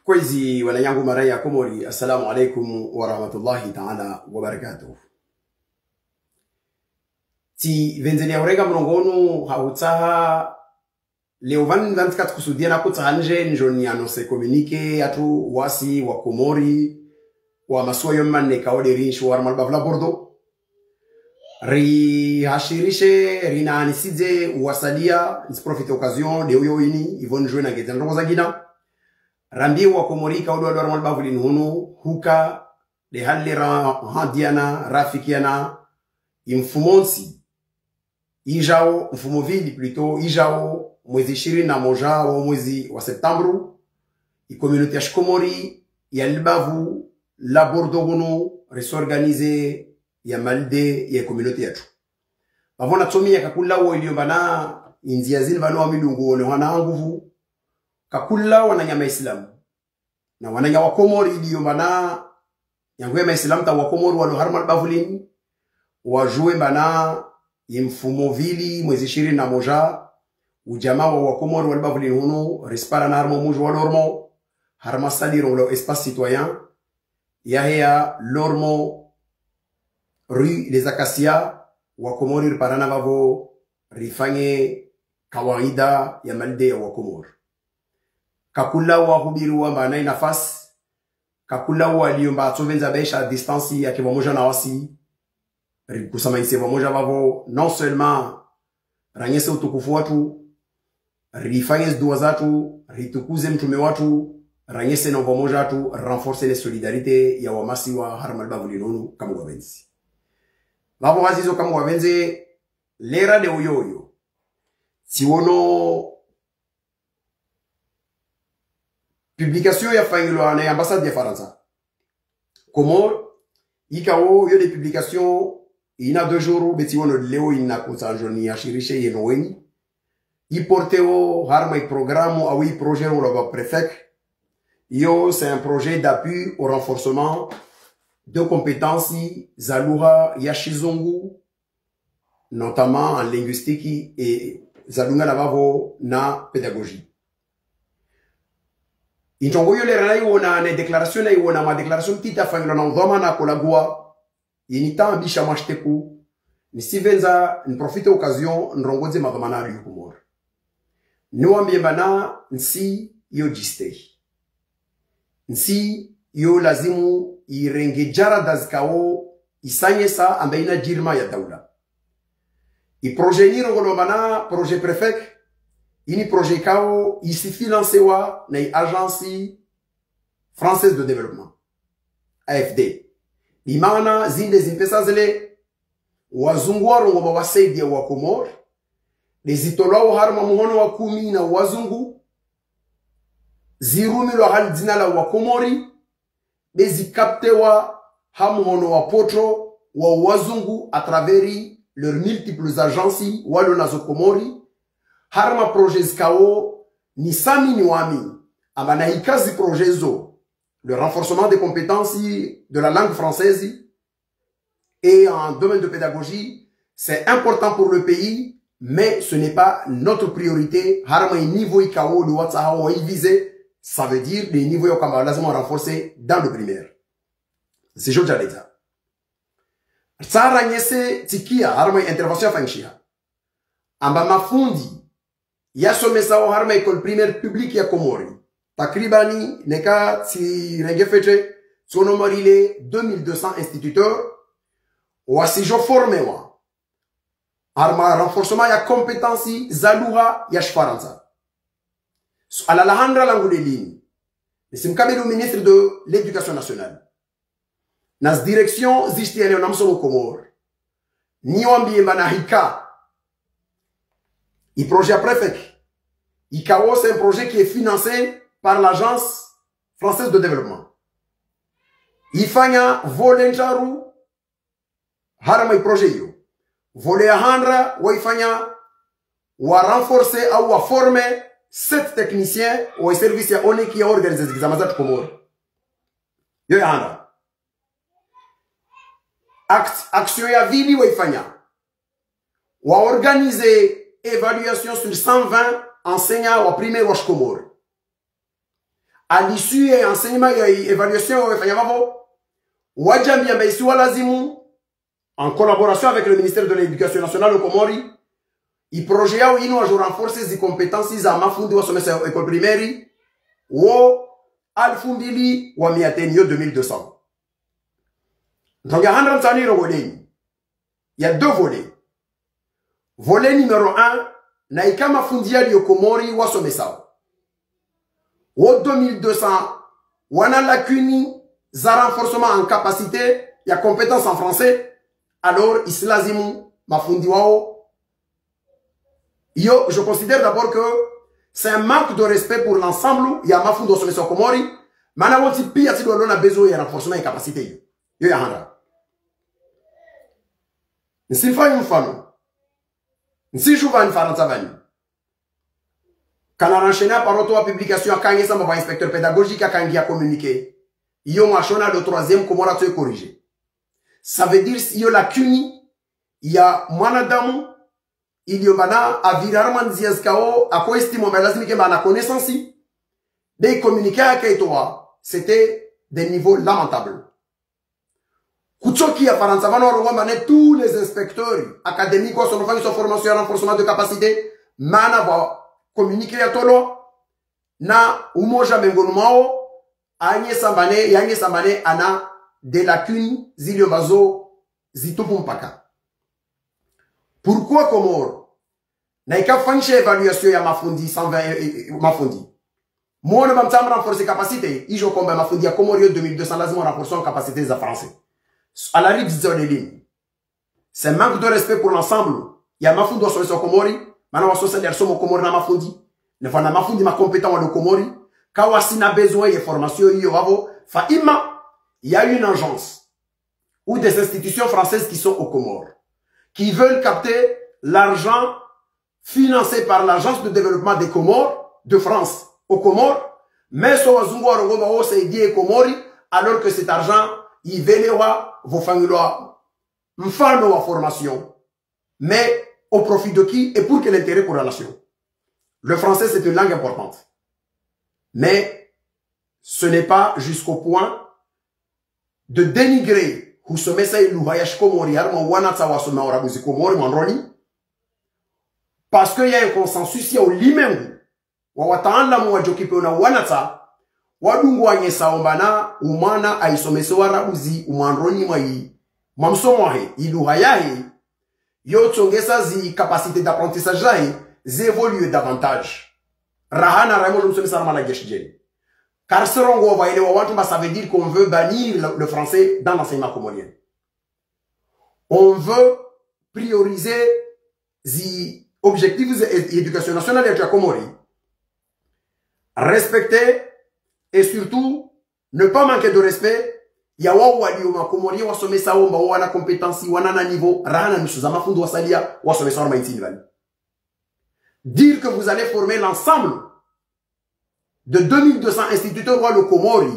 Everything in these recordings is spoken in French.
Kwezi wanayangu maraya Komori, assalamu alaikum wa rahmatullahi ta'ala wa barakatuh. Ti venzeni ya urega mlongonu hautaha leo 24 kusudia na kutahanje njoni anonse komunike atu wasi wa Komori wa masuwa yommane kaode rinshu wa malbavla bordo ri hashirishe rina aniside uwasalia nisprofite occasion de uyo ini ivon joina geta ndongo zagina rambi wa Komori kaode wa malbavuli hunu huka de halera hadiana rafikiana infumonsi ijao mfumovili plutôt ijao mwezi 21 wa mwezi wa Septembru i communauté ya Komori ya Libavu la Bordeaux resorganize ya malde ya communauté yetu bavona tumia kakula wo iliyombana inzia zini bano wa milungu ne wana nguvu kakula wananyama Islam na wananya wa Komori iliyombana yangu ya Islam ta wa Komori walo harmal bavulini wajue bana yimfumovili mwezi 21 ujamaa wa Komori wal bavulini huno respara na harmo mujo wa lormo harma saliro lo espace citoyen yahea lormo rue les Acacias wa Komori riparana bavo rifanye kawaida ya malde wa Komori kakula wa hubiru wa bana nafasi kakula wa liomba atovenza besha distance ya kibomoja na wasi kusama ise bomoja bavo non seulement ranyese utukufu watu rifanye dua zatu ritukuze mtume watu ranyese na bomoja tu renforcer les solidarité ya wamasi wa harmal bavulinu kama wabenzi bavo wazizo kama wabenzi lera de uyoyo siwono publication ya fangilo na ambassade ya Faransa Komor ikao yo de publication ina 2 jours betiwono leo ina kusanjoni ya shirishe yenoweni iporteo harma i programme ou i projet ou le préfet yo c'est un projet d'appui au renforcement de compétences zaluha ya shizungu notamment en linguistique et zalunga na bavo na pédagogie intongo yo le rai wona ne déclaration na wona ma déclaration tita fanglo na ndoma na kolagua inita bisha mashteku ni sivenza ni profite occasion nrongoze madomana yu Komor niwambie bana nsi yo jistei nsi yo lazimu irengejara dazikao isanyesa ambaina jirma ya daula i projet ni rongolomana projet préfet ini projet kao isi financewa na agence française de développement AFD imana zinde zimpesa zile wazungu warongo bawasaidia wa Komor lezitolao harma muhono wa 10 na wazungu zirumi lo hal dinala wa Komori bezikapte wa hamuhono wa potro wa wazungu à travers leurs multiples agences walo nazo Komori harma projets kao ni sami ni wami amana ikazi projets zo le renforcement des compétences de la langue française et en domaine de pédagogie c'est important pour le pays mais ce n'est pas notre priorité harma niveau ikao le watsa wa visé ça veut dire des niveaux comme lazima renforcer dans le primaire c'est je déjà l'état ça ranyese tikia harma intervention fanchia amba mafundi ya somesa wa harma école primaire publique ya Komori takribani neka si rengefete sono marile 2200 instituteurs wasijo formé wa harma renforcement ya compétences zaluha ya Faransa ala la handra langu de ligne simkabelu ministre de l'éducation nationale nas direction zishtiane na msomo Komor ni wambie bana hika i projet préfet ICAO c'est un projet qui est financé par l'agence française de développement ifanya volontaru harama i projet yo vole handra wa ifanya wa renforcer au wa former 7 techniciens au service ya one qui a organisé des examens za Komor yo handra action ya vili wa ifanya wa organiser évaluation sur 120 enseignants wa primaire wa Komor à l'issue et enseignement et évaluation wajambia mbaisi walazimu en collaboration avec le ministère de l'Éducation nationale au Comori i projet yao ino ajo renforcer zi compétences za mafundi wa somesa école primaire wo 2200 donc ya 100 tani roleni. Il y a deux volets. Volet numéro 1, naika mafundi ya liyo Komori wa somesa wo 2200 wana lacune za renforcement en capacité ya compétence en français. Alors islazimu mafundi wao. Yo, je considère d'abord que c'est un manque de respect pour l'ensemble. Il y a mafundi wa somesa Komori. Mana woti pia si doit besoin ya renforcement en capacité. Yo ya handa. Nsifa mfano. Nsijuva nfaranta vani. Kana renchaîner par auto publication akangi sa mba inspecteur pédagogique akangi a communiqué. Yo machona le troisième comment la tu corriger. Ça veut dire yo la cuni il y a mwanadamu il y a avirarman ziaskao a ko estimo mais lazimi ke bana connaissance des communiquer avec toi c'était des niveaux lamentables. Kuchoki a faransa vana rongo tous les inspecteurs académiques ou son enfant formation renforcement de capacité mana va communiquer à tolo na umoja mengonumao anye sambane ana des lacunes zilio bazo zitupumpaka. Pourquoi Comore naika fanche évaluation ya mafundi 120 mafundi moi même temps renforcer capacité ijo komba mafundi ya Comore 2200 lazima renforcer en capacité za français à la rive de lignes. C'est un manque de respect pour l'ensemble. Il y a mafundi wa solution Komori mana wa social somo Komori na mafundi ne fana mafundi ma compétent wa Komori kawasi na besoin de formation yo wavo fa ima. Il y a une agence ou des institutions françaises qui sont aux Comores, qui veulent capter l'argent financé par l'agence de développement des Comores, de France, aux Comores, mais c'est Comori, alors que cet argent, il vénéra vos familles, mfano wa formation, mais au profit de qui et pour quel intérêt pour la nation. Le français, c'est une langue importante. Mais ce n'est pas jusqu'au point de dénigrer parce qu'il y a un consensus il y a au limem wawataanla mwajokipe una wanata wadungu anyesa ombana umana aisomese warabuzi umandroni mwai mamsomohe iluhayahi yo tsongesa zi capacité d'apprentissage jahi zévolue davantage rahana raimo jomsomesa ramala geshjeni. Car ça veut dire qu'on veut bannir le français dans l'enseignement comorien. On veut prioriser les objectifs de l'éducation nationale et de la Comori. Respecter et surtout ne pas manquer de respect. Yawa wali uma Comori wa somesa omba wana compétence wana na niveau rana misuzama fundu wasalia wa somesa orma intini. Dire que vous allez former l'ensemble de 2200 instituteurs rois le Comori,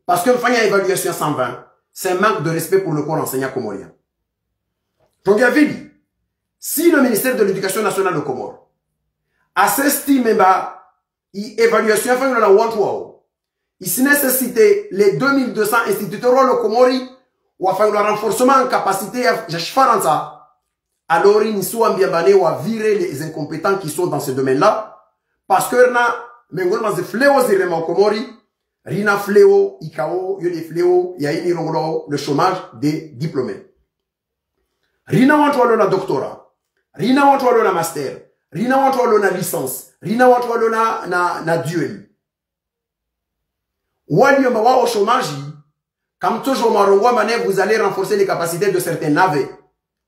parce que il y a évaluation 120, c'est un manque de respect pour le corps enseignant comorien. Donc, il avait dit, si le ministère de l'Éducation nationale au Comore a s'estimé évaluation enfin la il s'est nécessité les 2200 instituteurs rois le Comori ou enfin le renforcement en capacité à alors il soit bien banné ou à virer les incompétents qui sont dans ce domaine-là, parce que mengol mas de fléau zirema Komori rina fléau ikao yo les fléaux ya ini rongolo le chômage des diplômés rina wantu na doctorat rina wantu na master rina wantu na licence rina wantu na duel wali yomba wa au chômage comme toujours marongwa mané vous allez renforcer les capacités de certains navets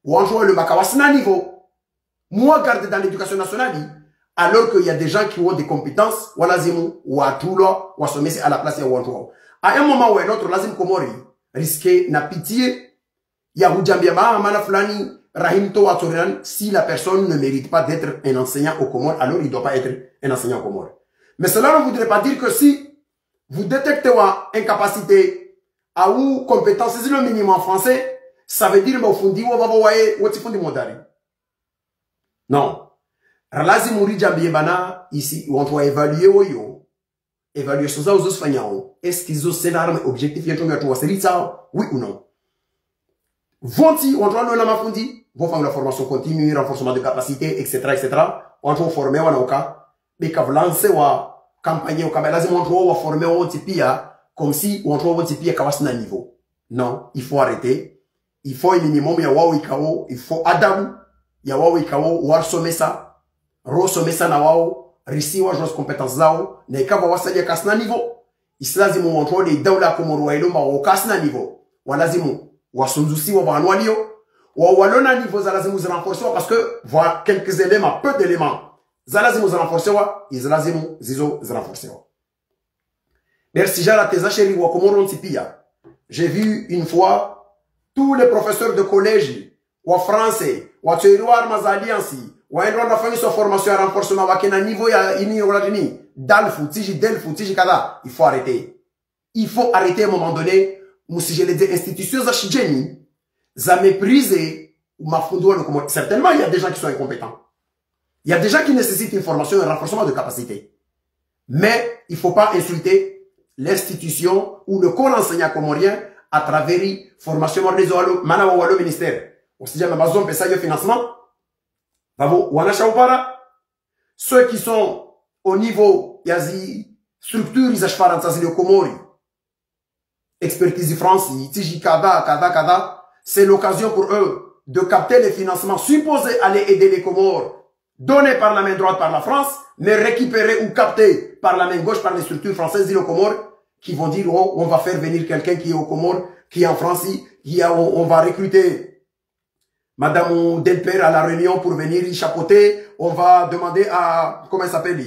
wantu le makawasina niveau moi garde dans l'éducation nationale. Alors qu'il y a des gens qui ont des compétences, ou lazim ou à tout là, ou à se mettre à la place ou à un moment ou à un autre, lazim Komori risquer na pitié, il y a Oudjambiama, Manaflani, Rahim Toa Toran, si la personne ne mérite pas d'être un enseignant au Comore, alors il ne doit pas être un enseignant au Comore. Mais cela ne voudrait pas dire que si vous détectez une incapacité à ou compétence, c'est le minimum en français, ça veut dire que non. Lazim Uri Jambiebana, ici, on doit évaluer yo. évaluation za aux fanyao est-ce qu'ils ont scénario objectif yento ya tuwasili ça oui ou non vont-ils on doit nous la mafundi vont faire la formation continue renforcement de capacité etc on doit former wana oka beka lancer wa campagne au kabelazi on doit former au tipia comme si on doit tipia kawasina niveau non il faut arrêter il faut un minimum ya wao ikao il faut adam ya wao ikao war somesa ro somesa na wao risiwa jos compétences zao na ikaba wasalia kasna niveau islazimu montrole daula komoro wa ilomba wa kasna niveau walazimu wasunzusiwa wanwalio wa walona niveau za lazimu renforcer parce que voilà quelques éléments peu d'éléments za lazimu renforcer wa izlazimu zizo renforcer merci jara teza chéri wa komoro ntipia j'ai vu une fois tous les professeurs de collège wa français wa théorie mazaliansi waenda wanafanya so formation ya renforcement wakena niveau ya ini yolatini dalfu tiji kada il faut arrêter à un moment donné si je les dis institutions za shijeni za mépriser mafundo le comment certainement il y a des gens qui sont incompétents il y a des gens qui nécessitent une formation et un renforcement de capacité mais il faut pas insulter l'institution ou le corps enseignant comorien à travers formation mana wa le ministère on se dit mais bazon pesa yo financement Bravo, wanashaupara ceux qui sont au niveau yazi structure izashfara ntsazile komori expertise France tiji kada c'est l'occasion pour eux de capter les financements supposés aller aider les Comores donnés par la main droite par la France mais récupérés ou captés par la main gauche par les structures françaises aux Comores qui vont dire oh, on va faire venir quelqu'un qui est aux Comores qui est en France on va recruter Madame Delper à la réunion pour venir y chapeauter. On va demander à, comment il s'appelle,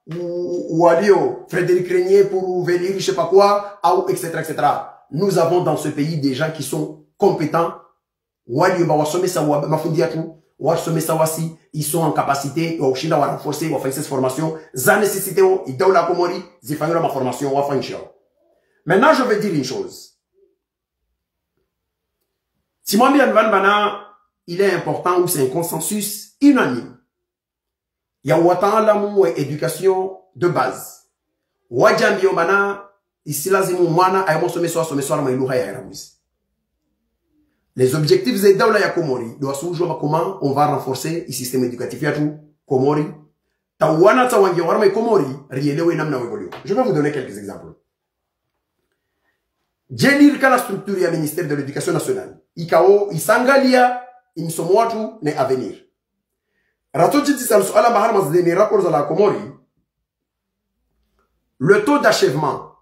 ou Alio, Frédéric Régnier pour venir, je sais pas quoi, etc., etc. Nous avons dans ce pays des gens qui sont compétents. Ils sont en capacité, ils sont renforcer, ils cette formation. Za nécessité, ils donnent la Comori, ils font ma formation, ils font une chose. Maintenant, je vais dire une chose. Si moi bien Bana, il est important ou c'est un consensus unanime. Il y a autant l'amour et éducation de base. Wajambi Bana, ici lazimu mwana ayamo somesoir ma iluha ya ramus. Les objectifs de Daula ya Komori doivent toujours comment on va renforcer le système éducatif ya tout Komori. Tawana tawangi warma Komori rielewe namna évolue. Je vais vous donner quelques exemples. Jenir kala structure ya ministère de l'éducation nationale. Ikao isangalia imsomwatu ne avenir. Ratoji tisal suala mahar mazdeni rapports à la Komori. Le taux d'achèvement.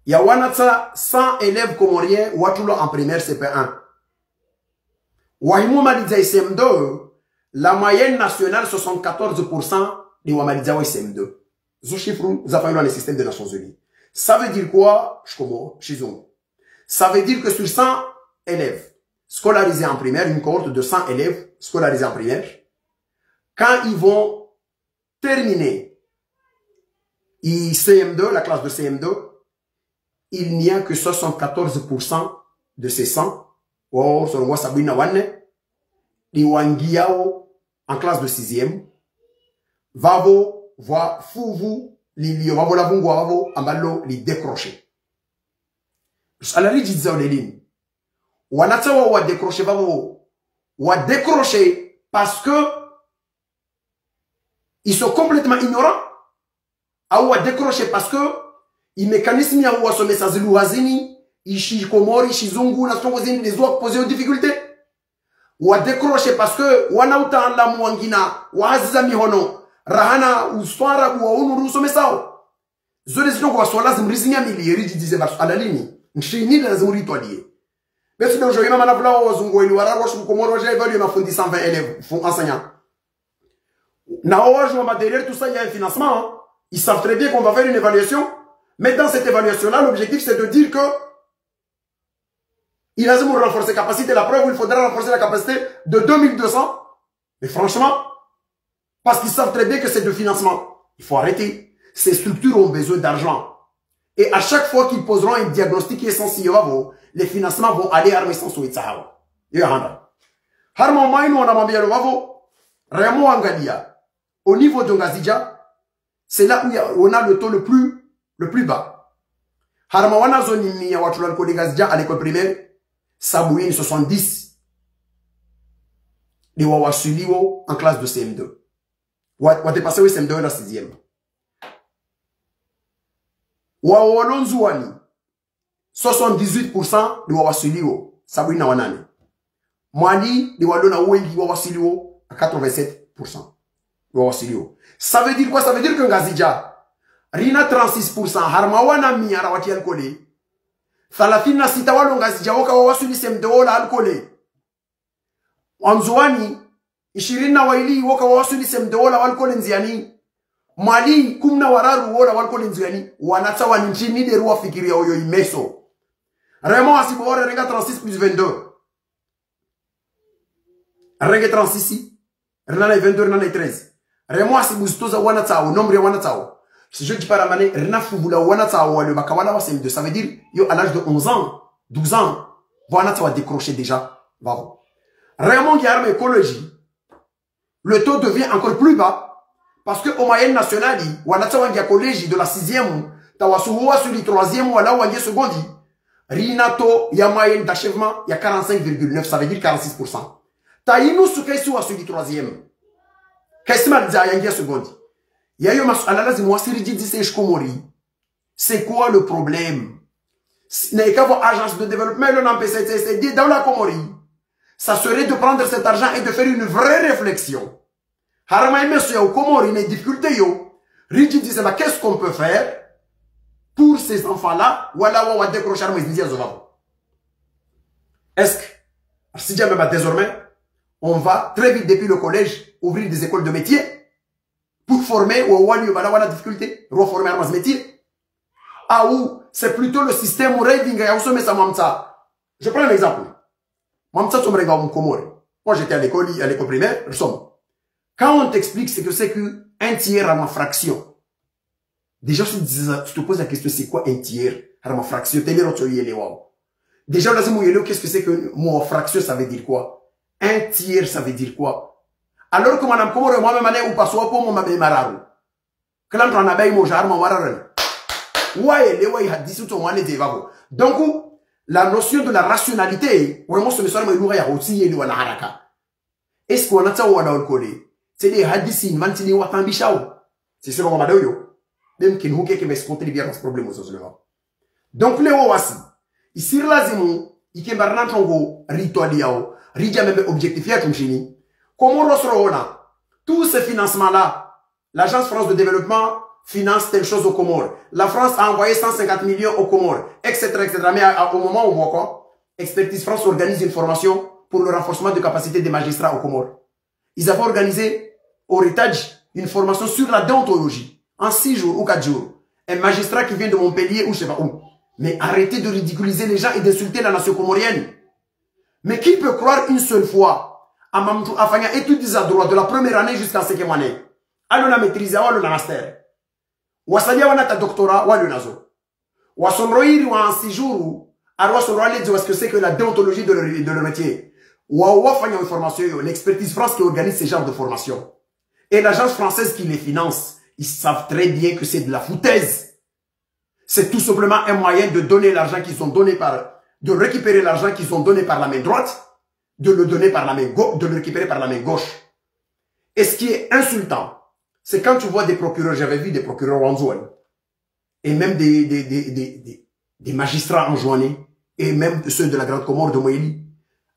Ya wanatsa 100 élèves comoriens watulo en primaire CP1. Wahimu maliza SM2, la moyenne nationale 74% de wamaliza wa SM2. Ce chiffre, nous avons dans le système des Nations Unies. Ça veut dire quoi? Ça veut dire que sur 100 élèves scolarisés en primaire, une cohorte de 100 élèves scolarisés en primaire, quand ils vont terminer CM2, la classe de CM2, il n'y a que 74% de ces 100, en classe de 6e, vavo, va, fouvou, li wabo la bungo wabo ambalo li décrocher. Salari jidza olelin. Wanata wa décrocher vabo. Wa décrocher parce que ils sont complètement ignorants. Wa décrocher parce que il mécanisme ya wa some sazilu hazini, ishi komori, shizungu na songo zini les autres poser aux difficultés. Wa décrocher parce que wanauta la mwangina, wa aziza mihono. Rahana uswara wa unuru somesao. Zole zino kwa swala zimrizinya milieri jidize basu alalini. Nshini la zimuri toadie. Besu de aujourd'hui mama na vla wazungu ili wara washu komoro waje évalue ma fundi 120 élèves font enseignants. Na owaje ma derrière tout ça il y a un financement. Ils savent très bien qu'on va faire une évaluation, mais dans cette évaluation là l'objectif c'est de dire que il a besoin de renforcer la capacité, la preuve où il faudra renforcer la capacité de 2200. Mais franchement, parce qu'ils savent très bien que c'est de financement. Il faut arrêter. Ces structures ont besoin d'argent. Et à chaque fois qu'ils poseront un diagnostic qui est sensible, les financements vont aller à l'armée sans souhait. Au niveau de Ngazidja, C'est là où on a le taux le plus bas. Harma wana zone ni ya watu l'alcool gazja à l'école primaire, sabouine 70. Ni wawasuliwo en classe de CM2. Wa dépassé au CM2 dans la 6e. Wa wolonzuani 78% ni wawasuliwo, sabouine na wanane. Mwani ni walona wengi wawasuliwo à 87%. Ça veut dire quoi? Ça veut dire que Ngazija, Rina 36%, Harmawana miyara wati alcoolé. Falafina sitawalo Ngazija waka wawasuli semdeola alcoolé. Anzuani, Ishirina waili waka wawasuli semdeola alcoolé nziani. Mali kumna wararu wola alcoolé nziani. Wanatawa nchini de ruwa fikiri ya oyo imeso. Raymond Asibore renga 36 plus 22. Renga 36, Renana 22, Renana 13. Remo asibustoza wana tao, nombre ya wana tao. Si je dis pas ramane, rena fubula wana tao, le bakawala wa CM2. Ça veut dire, yo, à l'âge de 11 ans, 12 ans, wana tao a décroché déjà. Bravo. Raymond Guillaume écologie, le taux devient encore plus bas, parce que au moyenne nationale, wana tao a collège de la 6e, tawasuwa sur le 3e, wala wangi secondi. Rinato, ya moyenne d'achèvement, il y a 45,9, ça veut dire 46%. Taïnou soukaisu wa sur le 3e. C'est quoi le problème? N'est qu'à votre agence de développement dans la Comori. Ça serait de prendre cet argent et de faire une vraie réflexion. Qu'est-ce qu'on peut faire pour ces enfants-là? Est-ce que, si jamais désormais, on va très vite depuis le collège ouvrir des écoles de métier pour former ou la difficulté, reformer à métier. Ah ou c'est plutôt le système où je prends un exemple. Moi j'étais à l'école primaire, quand on t'explique ce que c'est qu'un tiers à ma fraction, déjà tu te poses la question c'est quoi un tiers à ma fraction? Déjà qu'est-ce que c'est que mon fraction, ça veut dire quoi? Un tiers, ça veut dire quoi? Alors que madame Komoro, moi-même, ou pas soit pour mon mabé mararu. Que l'on prend abeille, mon jarre, mon wararan. Ouais, les ouais, had dit tout au moins les dévavo. Donc, la notion de la rationalité, vraiment, ce ne soit pas une oreille à aussi, et la haraka. Est-ce qu'on a ça ou on a le collé? C'est des hadisi, mantini ou atambishao. C'est ce qu'on m'a dit, yo. Même qu'il nous qui m'escompte les biens ce problème au sens. Donc, les ouassi. Ici, là, zimou, il y a un tongo, ritualiao. Ridia même objectifié à Tumchini. Comment on tous ces financements-là, l'Agence France de développement finance telle chose aux Comores. La France a envoyé 150 millions aux Comores, etc., etc. Mais au moment où on voit quoi? Expertise France organise une formation pour le renforcement de capacité des magistrats aux Comores. Ils avaient organisé au Héritage une formation sur la déontologie en 6 jours ou 4 jours. Un magistrat qui vient de Montpellier ou je sais pas où. Mais arrêtez de ridiculiser les gens et d'insulter la nation comorienne. Mais qui peut croire une seule fois à Mamdou Afanya études à droit de la première année jusqu'à la 5e année? Alors, on a maîtrisé, on a master. Wasadia, on a ta doctorat, on a le nazo. Wasonroiri, ou en 6 jours, alors Wasonroiri, dit ce que c'est que la déontologie de leur métier. Wafanya une formation, l'expertise France qui organise ces genres de formation. Et l'agence française qui les finance, ils savent très bien que c'est de la foutaise. C'est tout simplement un moyen de donner l'argent qu'ils ont donné de récupérer l'argent qu'ils ont donné par la main droite, de le donner par la main gauche, de le récupérer par la main gauche. Et ce qui est insultant, c'est quand tu vois des procureurs, j'avais vu des procureurs en Zouane, et même des magistrats en Joanie, et même ceux de la Grande Comore de Moélie,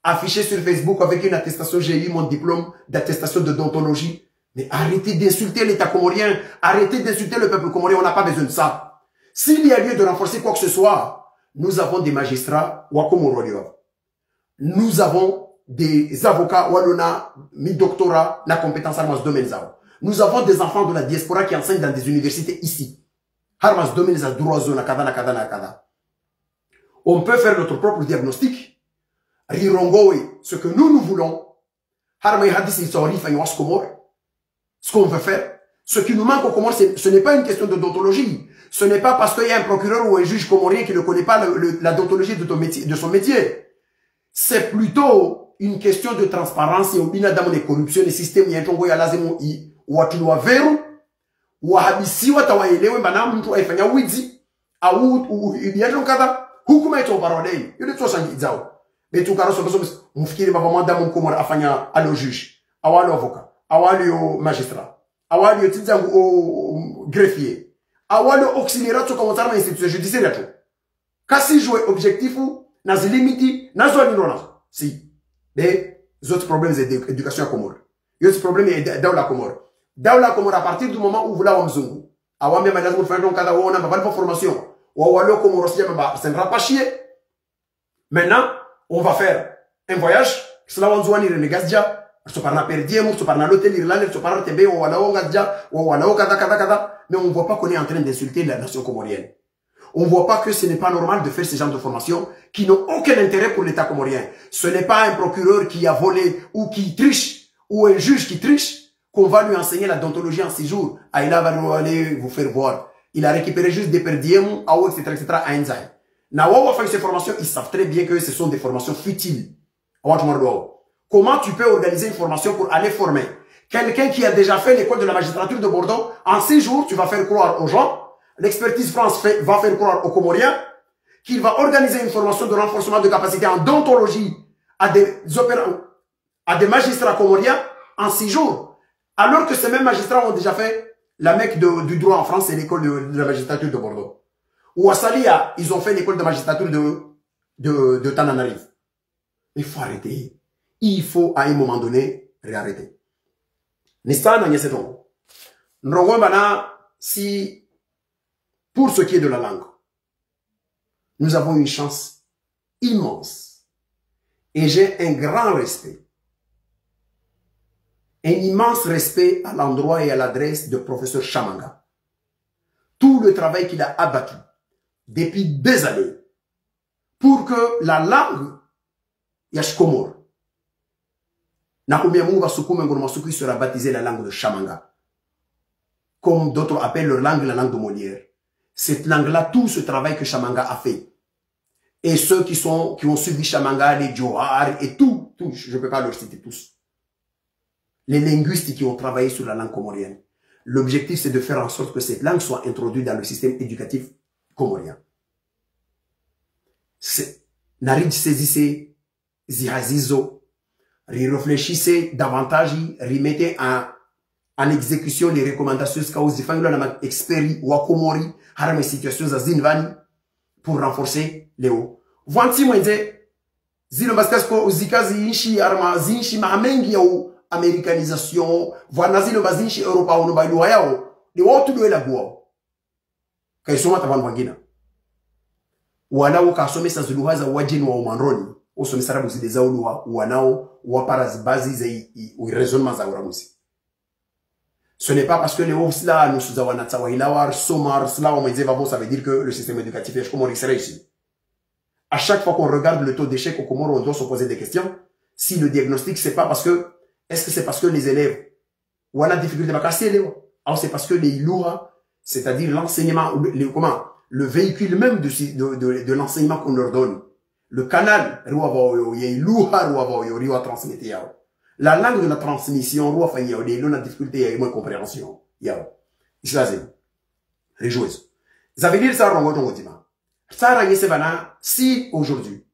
affichés sur Facebook avec une attestation, j'ai eu mon diplôme d'attestation de déontologie. Mais arrêtez d'insulter l'État comorien, arrêtez d'insulter le peuple comorien, on n'a pas besoin de ça. S'il y a lieu de renforcer quoi que ce soit, nous avons des magistrats, nous avons des avocats, mi-doctorat, la compétence à ce domaine. Nous avons des enfants de la diaspora qui enseignent dans des universités ici. On peut faire notre propre diagnostic. Ce que nous voulons. Ce qu'on veut faire. Ce qui nous manque au Comores, ce n'est pas une question de dontologie. Ce n'est pas parce qu'il y a un procureur ou un juge comorien qui ne connaît pas la dontologie de son métier. C'est plutôt une question de transparence et au bina de corruption et système y a un tongo ya lazimo i watu wa veru wahabisiwa tawaelewe mbana mtu aifanya wizi au ibiajo kadha hukuma ito barodei yule tu sangi zao betu karoso beso mfikiri baba mwanda mkomora afanya alo juge awali avocat awali magistrat awali tizangu o greffier awali auxiliaire to commentaire na institution judiciaire to kasi jouer objectifu na zilimiti nazo nilona si des autres problèmes d'éducation à Comore autres problèmes daula Comore à partir du moment où vous la wamzungu awambe madame vous faire donc kada wona ba formation wa walo Comore si ba c'est pas chier maintenant on va faire un voyage cela wanzwani renegazja tu parles perdier tu parles l'hôtel irlandais tu parles tebe ou wala ngazja ou wala kada mais on voit pas qu'on est en train d'insulter la nation comorienne. On voit pas que ce n'est pas normal de faire ce genre de formation qui n'ont aucun intérêt pour l'État comorien. Ce n'est pas un procureur qui a volé ou qui triche ou un juge qui triche qu'on va lui enseigner la dontologie en 6 jours. Ah, il va aller vous faire voir. Il a récupéré juste des perdièmes, etc., à Enzaï. Nawa fait ces formations, ils savent très bien que ce sont des formations futiles. Comment tu peux organiser une formation pour aller former quelqu'un qui a déjà fait l'école de la magistrature de Bordeaux? En 6 jours, tu vas faire croire aux gens, l'expertise France va faire croire aux Comoriens qu'il va organiser une formation de renforcement de capacité en dontologie à des magistrats comoriens en 6 jours. Alors que ces mêmes magistrats ont déjà fait la mecque du droit en France et l'école de la magistrature de Bordeaux. Ou à Salia, ils ont fait l'école de magistrature de Tananarive. Il faut arrêter. Il faut à un moment donné réarrêter. Nista na nyeseton. Nrongo bana si pour ce qui est de la langue, nous avons une chance immense. Et j'ai un grand respect. Un immense respect à l'endroit et à l'adresse de professeur Chamanga. Tout le travail qu'il a abattu depuis des années pour que la langue Yashkomor, sera baptisée la langue de Chamanga. Comme d'autres appellent leur langue la langue de Molière. Cette langue-là, tout ce travail que Chamanga a fait. Et ceux qui ont suivi Chamanga, les Johar et tout, je ne peux pas leur citer tous. Les linguistes qui ont travaillé sur la langue comorienne. L'objectif, c'est de faire en sorte que cette langue soit introduite dans le système éducatif comorien. Narid saisissez, zirazizo, réfléchissez davantage, remettez en exécution les recommandations que expéri ou komori, harame situations à zinvani pour renforcer les hauts. Voici moi zino baskasko zikazi inchi arma zinchi mahamengi au américanisation, voilà zino bazinchi Europa ou no bailu yao, ni watu do la boa. Kai soma taban wangina. Wala ukasome sa zuluha za wajini wa umanroni, usome sarabu zile za uluwa wanao wapara bazi za raisonnement za uramusi. Ce n'est pas parce que les hauts là nous sous awanata wa ilawar somar cela on me dit ça veut dire que le système éducatif est comme on serait ici. À chaque fois qu'on regarde le taux d'échec au Comores, on doit se poser des questions. Si le diagnostic c'est pas parce que est-ce que c'est parce que les élèves ou à la difficulté alors c'est parce que les lois, c'est-à-dire l'enseignement le véhicule même de l'enseignement qu'on leur donne, le canal la langue de la transmission la difficulté et moins compréhension réjouissez. Vous avez dit ça si aujourd'hui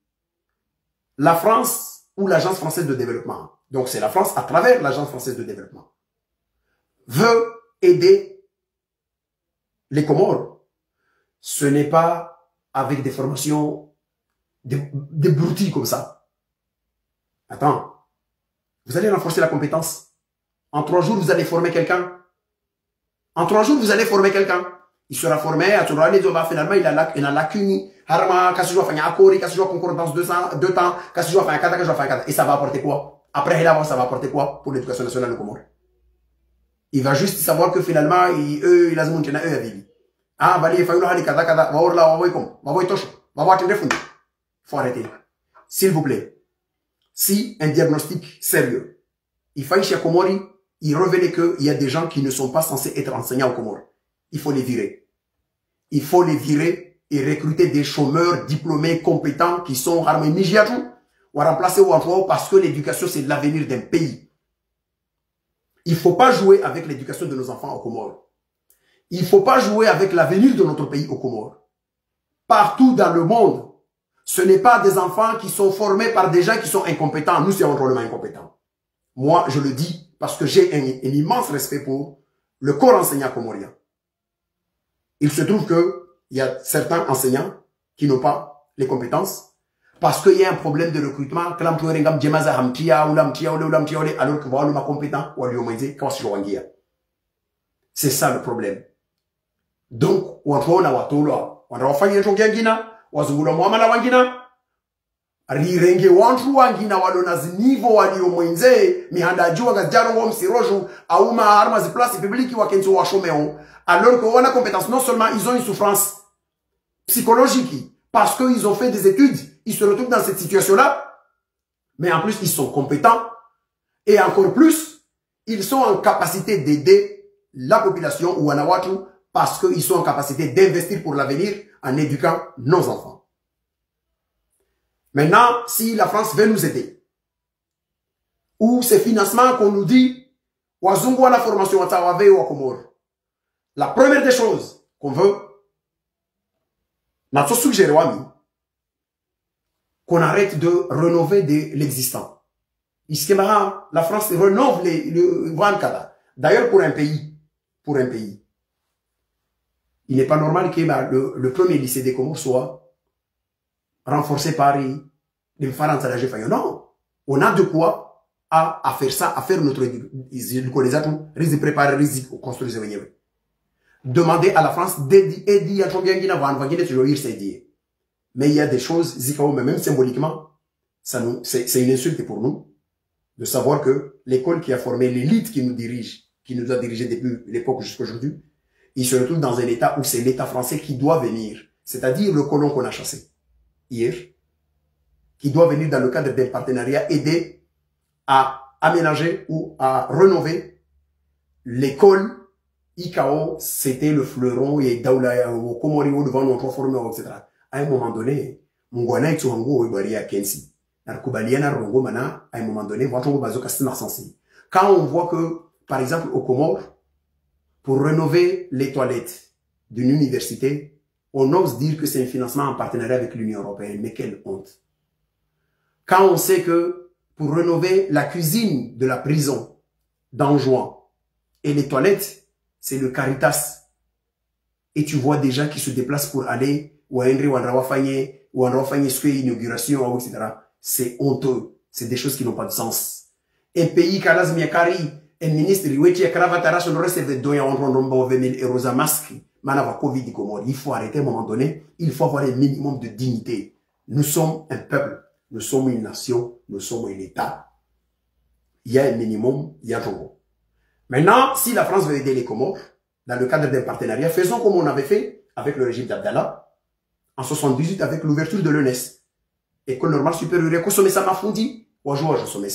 la France ou l'Agence française de développement, donc c'est la France à travers l'Agence française de développement, veut aider les Comores, ce n'est pas avec des formations des broutilles comme ça. Attends. Vous allez renforcer la compétence. En 3 jours, vous allez former quelqu'un. En 3 jours, vous allez former quelqu'un. Il sera formé, finalement, il a la lacune. Concordance 2 temps, et ça va apporter quoi? Après, ça va apporter quoi pour l'éducation nationale au Comore? Il va juste savoir que finalement, eux, ils ont eux. Ah, il faut arrêter. S'il vous plaît. Si un diagnostic sérieux, il faut chez Comori, il révèle qu'il y a des gens qui ne sont pas censés être enseignants au Comore. Il faut les virer. Il faut les virer et recruter des chômeurs diplômés, compétents, qui sont harmonisés ou remplacer ou emploi parce que l'éducation, c'est l'avenir d'un pays. Il ne faut pas jouer avec l'éducation de nos enfants au Comore. Il ne faut pas jouer avec l'avenir de notre pays au Comores. Partout dans le monde, ce n'est pas des enfants qui sont formés par des gens qui sont incompétents. Nous, c'est drôlement incompétents. Moi, je le dis parce que j'ai un immense respect pour le corps enseignant comorien. Il se trouve qu'il y a certains enseignants qui n'ont pas les compétences parce qu'il y a un problème de recrutement. Alors que voilà, ma compétent, c'est ça le problème. Donc, on va rirenge wantu wangina walona zinivo walio mwenze mihanda jua gazjaro wa msiroju au armes de place publique wa kenzo wa chomeo alors qu'on a compétence. Non seulement ils ont une souffrance psychologique parce qu'ils ont fait des études, ils se retrouvent dans cette situation-là, mais en plus ils sont compétents et encore plus ils sont en capacité d'aider la population ou Anawatu parce qu'ils sont en capacité d'investir pour l'avenir en éduquant nos enfants. Maintenant, si la France veut nous aider, ou ces financements qu'on nous dit, Wazungu à la formation Watawave ou à Comore, la première des choses qu'on veut, notre suggéré qu'on arrête de rénover l'existant. La France rénove le Vankada. D'ailleurs, pour un pays, il n'est pas normal que le premier lycée des Comores soit renforcé par les parents à la. Non, on a de quoi à faire ça, à faire notre risque de préparer, risque de construire. Demander à la France d'aider à mais il y a des choses, même symboliquement, c'est une insulte pour nous de savoir que l'école qui a formé l'élite qui nous dirige, qui nous a dirigé depuis l'époque jusqu'à aujourd'hui, il se retrouve dans un état où c'est l'État français qui doit venir, c'est-à-dire le colon qu'on a chassé hier, qui doit venir dans le cadre d'un partenariat aider à aménager ou à rénover l'école. IKO, c'était le fleuron et Daoula au Comorio devant notre formé, etc. À un moment donné, Mungwana et Tsuhango et Baria Kensi. Narkubaliana Rongo Mana, à un moment donné, quand on voit que, par exemple, au Comores, pour rénover les toilettes d'une université, on ose dire que c'est un financement en partenariat avec l'Union européenne. Mais quelle honte. Quand on sait que pour rénover la cuisine de la prison d'Anjouan et les toilettes, c'est le Caritas. Et tu vois des gens qui se déplacent pour aller ou à Henry ou à inauguration, etc. C'est honteux. C'est des choses qui n'ont pas de sens. Un pays qui a un ministre qui a cravatara sur le reste de doya en rombo 20 000 euros à masque. Covid, il faut arrêter à un moment donné. Il faut avoir un minimum de dignité. Nous sommes un peuple. Nous sommes une nation. Nous sommes un État. Il y a un minimum, il y a un robot. Maintenant, si la France veut aider les Comores, dans le cadre d'un partenariat, faisons comme on avait fait avec le régime d'Abdallah, en 78 avec l'ouverture de l'ENES. École normale supérieure, que sommet ça m'a fondi, ou à jouer à sommet.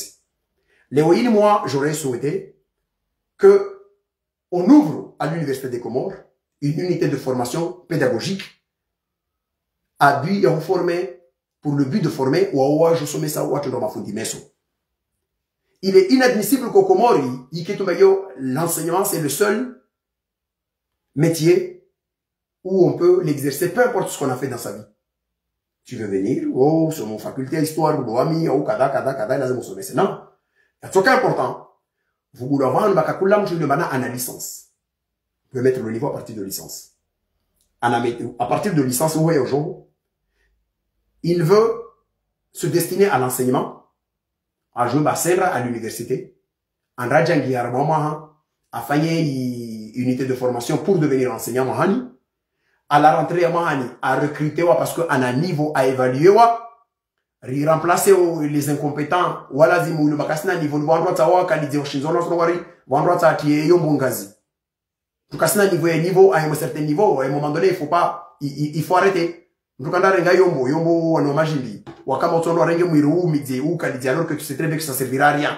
Léoïne, moi, j'aurais souhaité que on ouvre à l'Université des Comores une unité de formation pédagogique à but à former, pour le but de former, ou à je sommet ça, ou à m'a fondi, meso. Il est inadmissible qu'au Comores, l'enseignement, c'est le seul métier où on peut l'exercer, peu importe ce qu'on a fait dans sa vie. Tu veux venir, oh, sur mon faculté histoire, ou ami, ou kada, là, c'est mon sommet. Non. C'est tout important. Vous voulez avoir un bakakulam, je demande à la licence. Vous pouvez mettre le niveau à partir de licence. À partir de licence, vous voyez aujourd'hui, il veut se destiner à l'enseignement, à jouer à l'université, en Rajangi à faire une unité de formation pour devenir enseignant Mahani, à la rentrée à Mahani, à recruter parce qu'on a un niveau à évaluer, remplacer les incompétents, voilà, zimou, le bakasina niveau, le bandroit tawa, kalidé au shinzo, notre wari, bandroit ta tiye, yombongazi. Tout cas, niveau, à un certain niveau, à un moment donné, il faut arrêter. Yombo, on imagine. Wakamotono, renge mwiru, midze, ou kalidé, alors que tu sais très bien que ça servira à rien.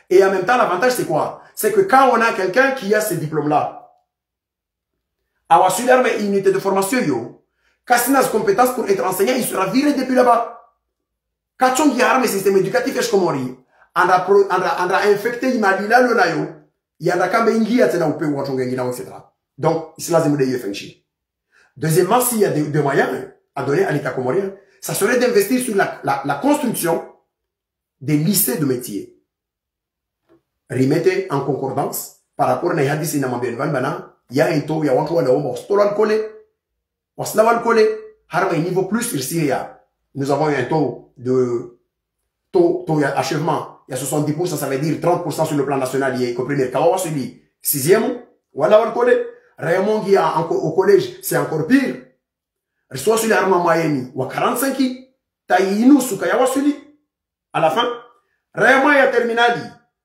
Et en même temps, l'avantage, c'est quoi? C'est que quand on a quelqu'un qui a ces diplômes-là, à Wassuler, mais une unité de formation, yo, Kassinas compétences pour être enseignant, il sera viré depuis là-bas. Quand on a un système éducatif, je comme on a infecté, il m'a dit là, le nayo, Il y a des ingi à ou peu ou etc. Donc, c'est là que deuxièmement, s'il y a des moyens à donner à l'État comorien, ça serait d'investir sur la construction des lycées de métiers. Remettez en concordance par rapport à Nayadis et Namambien Bana, il y a un taux, il y a un taux, il y a un taux, harma niveau plus ici, nous avons un taux d'achèvement. Il y a 70%, ça veut dire 30% sur le plan national, il y a compris le Kawawa celui 6e, voilà le collège. Raymond qui est au collège, c'est encore pire. Soit sur l'arme Miami, ou 45 qui, taïnou sous Kayawa celui. À la fin, Raymond est à terminal,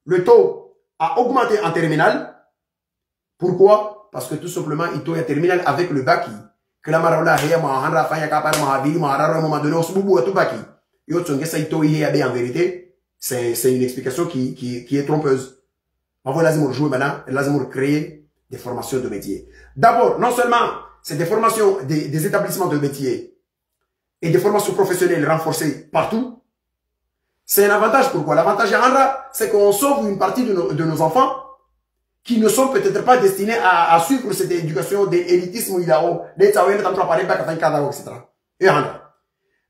le taux a augmenté en terminal. Pourquoi? Parce que tout simplement, il est à terminal avec le baki. Que la marola est à Mahara, Faya Kapar, Mahavili, Mahara, moment donné, au Sububu, à tout baki. En vérité, c'est une explication qui est trompeuse. On va l'azimour jouer maintenant, l'azimour créer des formations de métiers. D'abord, non seulement c'est des formations, des établissements de métiers et des formations professionnelles renforcées partout, c'est un avantage. Pourquoi? L'avantage c'est qu'on sauve une partie de nos enfants qui ne sont peut-être pas destinés à suivre cette éducation d'élitisme où il y a etc.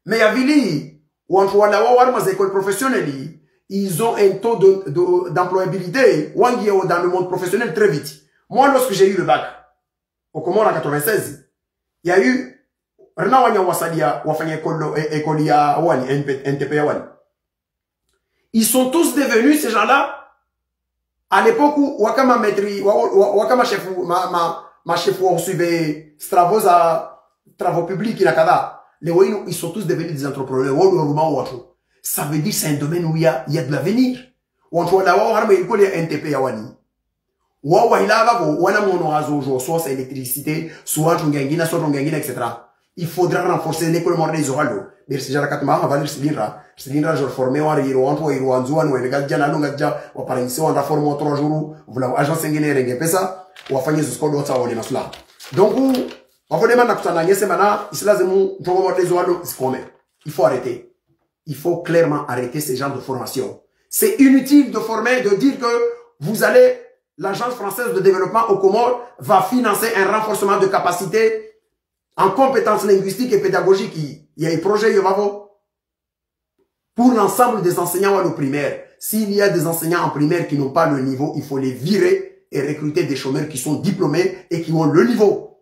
Mais il y a ou entre les écoles professionnelles, ils ont un taux d'employabilité dans le monde professionnel très vite. Moi, lorsque j'ai eu le bac, au Comores en 96, il y a eu ils sont tous devenus, ces gens-là, à l'époque où Wakama maîtrise, Wakama chef, ma chef, on suivait travaux publics, ils sont tous devenus des entrepreneurs. Ça veut dire que c'est un domaine où il y a de l'avenir. Soit électricité, soit etc. Il faudra renforcer l'école morale des orales. Merci, Jarakatma, on va dire Silindra, je formé, on va dire, on va dire, on va dire, on va dire, on va former 3 jours, on va agence ingénierie, pesa, on va faire des scores d'autres, on va dire, donc, on va demander il faut arrêter. Il faut clairement arrêter ce genre de formation. C'est inutile de former, de dire que vous allez, l'Agence française de développement aux Comores va financer un renforcement de capacité en compétences linguistiques et pédagogiques. Il y a un projet, il y a pour l'ensemble des enseignants au primaire. S'il y a des enseignants en primaire qui n'ont pas le niveau, il faut les virer et recruter des chômeurs qui sont diplômés et qui ont le niveau.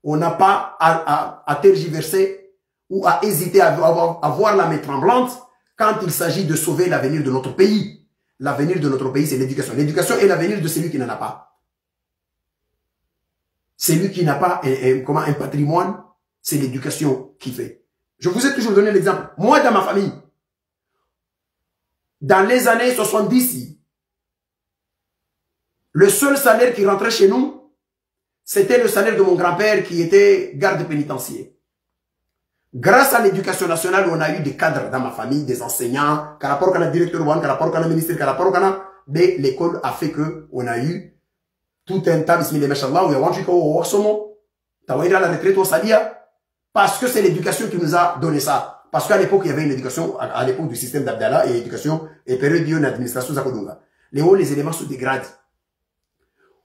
On n'a pas à tergiverser ou à hésiter à voir la main tremblante quand il s'agit de sauver l'avenir de notre pays. L'avenir de notre pays, c'est l'éducation. L'éducation est l'avenir de celui qui n'en a pas. Celui qui n'a pas un patrimoine, c'est l'éducation qui fait. Je vous ai toujours donné l'exemple. Moi, dans ma famille, dans les années 70, le seul salaire qui rentrait chez nous, c'était le salaire de mon grand-père qui était garde pénitentiaire. Grâce à l'éducation nationale, on a eu des cadres dans ma famille, des enseignants, qu'à rapport à la directeur, qu'à rapport à la ministre, qu'à rapport à mais l'école a fait que on a eu tout un tas de machallah, où il y a la retraite au Salia, parce que c'est l'éducation qui nous a donné ça. Parce qu'à l'époque, il y avait une éducation, à l'époque du système d'Abdallah, et l'éducation, et période d'administration Zakodunga. Les éléments se dégradent.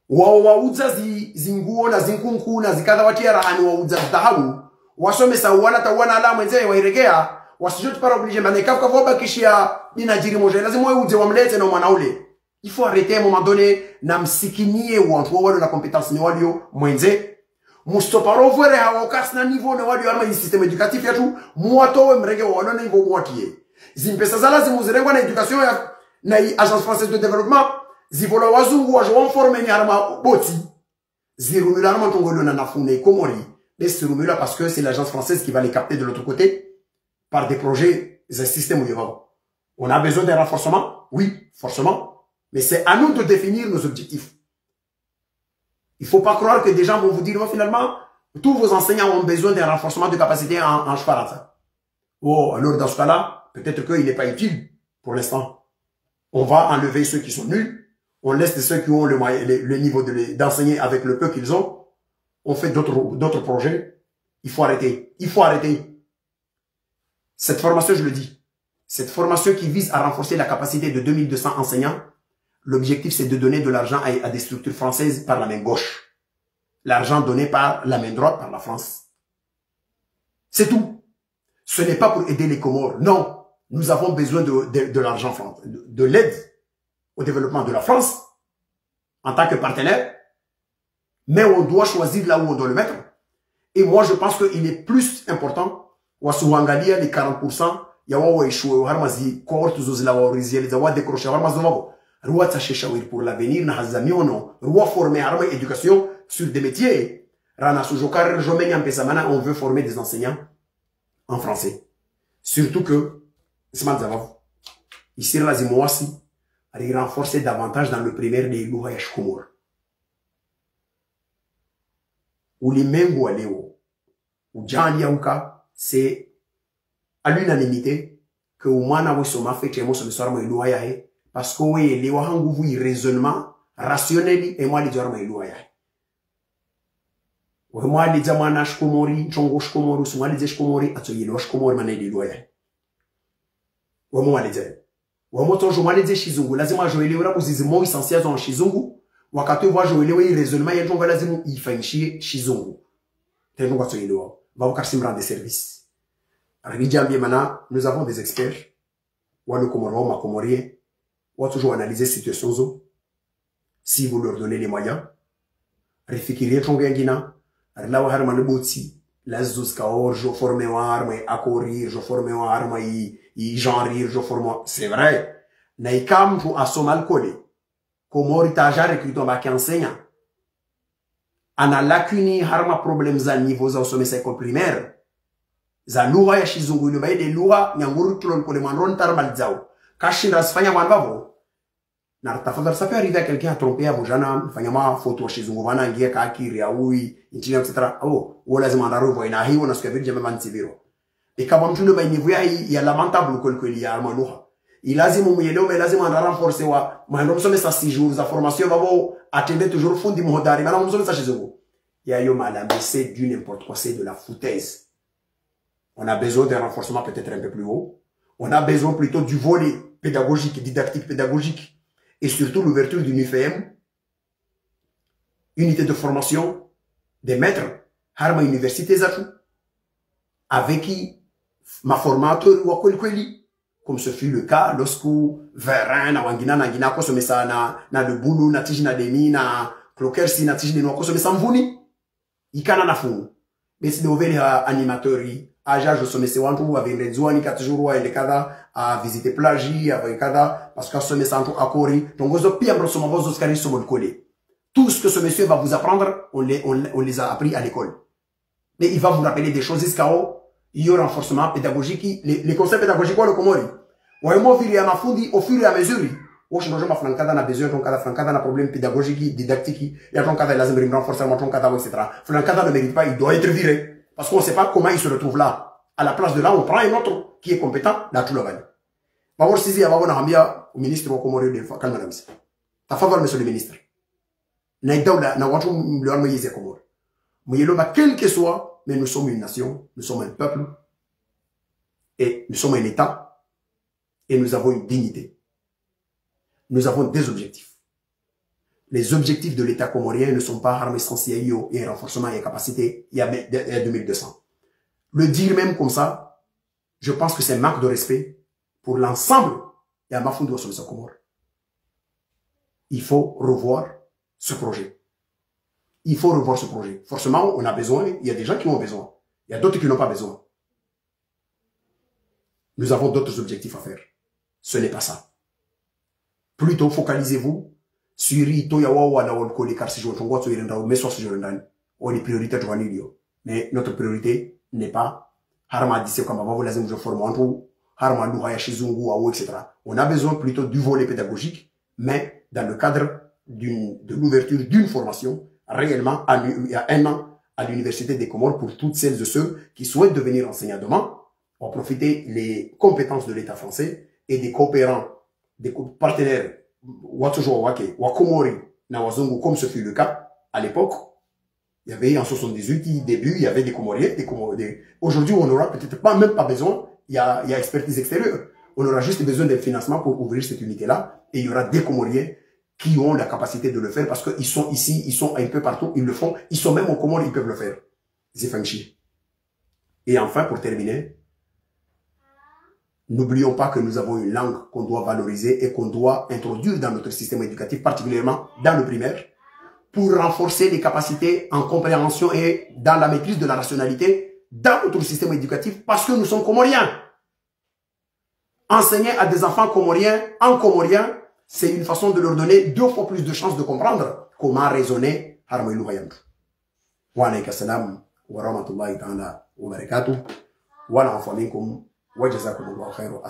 Wawauza zinguo na zinkunku na zikadha watiara ani wauza dhahabu wasome sawana tawana ala mwenzie wairegea wasijote para oblige manekafu kavoba kishia ninajiri moja lazima wewe uje wamlete na mwana ule. Il faut arrêter à un moment donné na msikinie wantu wale na compétence ni walio mwenze mustoparo vwere hawa kasi na niveau na walio ama système éducatif yetu muatowe mrege wala na niveau mwatie zimpesa zala zimuzirengwa na education ya na agence française de développement zivola wazungu wajo former ni arma boti zirumula na tongolo na nafune komori zirumula parce que c'est l'agence française qui va les capter de l'autre côté par des projets un système où il y a. On a besoin d'un renforcement, oui, forcément, mais c'est à nous de définir nos objectifs. Il faut pas croire que des gens vont vous dire finalement tous vos enseignants ont besoin d'un renforcement de capacité en chefarata. Oh, alors dans ce cas-là, peut-être qu'il n'est pas utile pour l'instant. On va enlever ceux qui sont nuls. On laisse ceux qui ont le niveau d'enseigner avec le peu qu'ils ont. On fait d'autres projets. Il faut arrêter. Il faut arrêter. Cette formation, je le dis, cette formation qui vise à renforcer la capacité de 2200 enseignants L'objectif, c'est de donner de l'argent à des structures françaises par la main gauche. L'argent donné par la main droite par la France. C'est tout. Ce n'est pas pour aider les Comores. Non. Nous avons besoin de l'argent, de l'aide au développement de la France en tant que partenaire. Mais on doit choisir là où on doit le mettre. Et moi, je pense qu'il est plus important. Wasuangalia, les 40%, yawa échoué, harmazi, cohortes zozila waoriziel, zawa décroché, harmazi wavo. Roi tacheshawir pour l'avenir, na hazamiono. Roi former arme éducation sur des métiers. Rana sujokar, jomenya pesamana, on veut former des enseignants en français. Surtout que, ici, la zimoasi, elle renforcer davantage dans le primaire des Louha Yashkumur. Ou les Mengo Aleo, ou Jean Liaouka, c'est à l'unanimité que au moins na wosoma fait que moi ce soir moi Louha Yahe, parce que oui, les Wahangouvou, raisonnement rationnel et moi les gens moi Louha Yahe. Ou moi les Zamana Shkomori, Chongo Shkomori, ou moi les Shkomori, atsoye lo Shkomori mané les Louha Yahe. Ou moi les Zé. Ou moi ton journal les Shizungu, lazima joeli ora kuzizi mo essentiel en Shizungu. Wakati wa joeli we raisonnement ya jonga lazima ifanyishi Shizungu. Tenu kwa tsoye lo. Va au karsim rendre service. Rijambie mana, nous avons des experts. Ou le Comorien, ma Comorien. Ou toujours analyser situation zo. Si vous leur donnez les moyens. Refikiri chonga ngina. Arla wa harma le botsi. Lazos kaor, je forme wa arma à courir, je forme wa arma i genrir, je forme. C'est vrai. Naikam jou asomal kole. Komori taja recrutement ba ki enseignant. Ana lacuni harma problème za niveau za sommet école primaire. Za lugha ya Shizungu ile baide lugha nyanguru tulon kole manron tarmal zao. Kashinda sifanya wanvavo. Na tafadhali ça peut arriver à quelqu'un à tromper à vojana, fanya ma photo Shizungu wana ngia ka akiri ya ui, intina etc. Oh, ou lazima ndarovo ina hiyo na sikaviri jama mantsiviro. Et quand mtu ba niveau ya lamentable kolkoli ya manuha. Ilazima muyeleo mais lazima nda renforcer wa mwendo msome sa 6 jours za formation babo attendre toujours fundi muhodari mana msome sa Shizungu. Ya yo madame, c'est du n'importe quoi, c'est de la foutaise. On a besoin d'un renforcement peut-être un peu plus haut. On a besoin plutôt du volet pédagogique, didactique pédagogique. Et surtout l'ouverture d'une UFM, unité de formation des maîtres, harma université zatu, avec qui ma formateur ou akweli, comme ce fut le cas lorsque Verin na wangina na ngina ko somesa na le boulot na tijina demi na cloquersi na tijina no ko somesa mvuni ikana na fungu mais c'est de ouvrir animatori aja je somesa wantu avec les zouani katujuru ile kada à visiter plagi avec kada parce que somesa wantu akori tongozo pia mroso mabozo skari somo collé tout ce que ce monsieur va vous apprendre on les a appris à l'école mais il va vous rappeler des choses iskao il y a un renforcement pédagogique les concepts pédagogiques quoi le komori ouais moi viri ya mafundi au fur et à mesure ou je ma flankada na besoin ton kada flankada na problème pédagogique didactique ya ton kada lazim rim renforcement ton kada etc. Flankada ne mérite pas, il doit être viré parce qu'on sait pas comment il se retrouve là. À la place de là on prend un autre qui est compétent là tout le monde. Va voir si ya va na hambia au ministre wa Komori de calme la mise. Ta faveur monsieur le ministre. Na idawla na watu mliona mwize Komori. Muyeloma quel que soit mais nous sommes une nation, nous sommes un peuple et nous sommes un état et nous avons une dignité. Nous avons des objectifs. Les objectifs de l'État comorien ne sont pas armes essentielles et renforcement et capacité, il y a 2200. Le dire même comme ça, je pense que c'est un manque de respect pour l'ensemble et à Mafoundou sur le Comore. Il faut revoir ce projet. Il faut revoir ce projet. Forcément, on a besoin, il y a des gens qui ont besoin. Il y a d'autres qui n'ont pas besoin. Nous avons d'autres objectifs à faire. Ce n'est pas ça. Plutôt, focalisez-vous sur Ito Yawawa na Wolkoli car si je vois sur Irenda ou mais soit sur Irenda. On est prioritaire de Wanilio. Mais notre priorité n'est pas Harma d'ici comme avant, vous l'avez dit, je forme en tout, Harma Luhaya Shizungu, ou etc. On a besoin plutôt du volet pédagogique, mais dans le cadre de l'ouverture d'une formation, réellement, il y a 1 an, à l'Université des Comores pour toutes celles et ceux qui souhaitent devenir enseignants demain, pour profiter les compétences de l'État français et des coopérants, des partenaires, Wakomori, Nawazungu, comme ce fut le cas à l'époque. Il y avait en 78, début, il y avait des Comoriens, aujourd'hui, on n'aura peut-être pas, même pas besoin, il y a expertise extérieure. On aura juste besoin d'un financement pour ouvrir cette unité-là, et il y aura des Comoriens qui ont la capacité de le faire parce qu'ils sont ici, ils sont un peu partout, ils le font. Ils sont même au Comores, ils peuvent le faire. Zifangchi. Et enfin, pour terminer, n'oublions pas que nous avons une langue qu'on doit valoriser et qu'on doit introduire dans notre système éducatif, particulièrement dans le primaire, pour renforcer les capacités en compréhension et dans la maîtrise de la rationalité dans notre système éducatif parce que nous sommes comoriens. Enseigner à des enfants comoriens en comorien, c'est une façon de leur donner 2 fois plus de chances de comprendre comment raisonner. Wa alayka salam wa rahmatullahi ta'ala wa barakatuh. Wa na'afu minkum wa jazakumullahu khairan.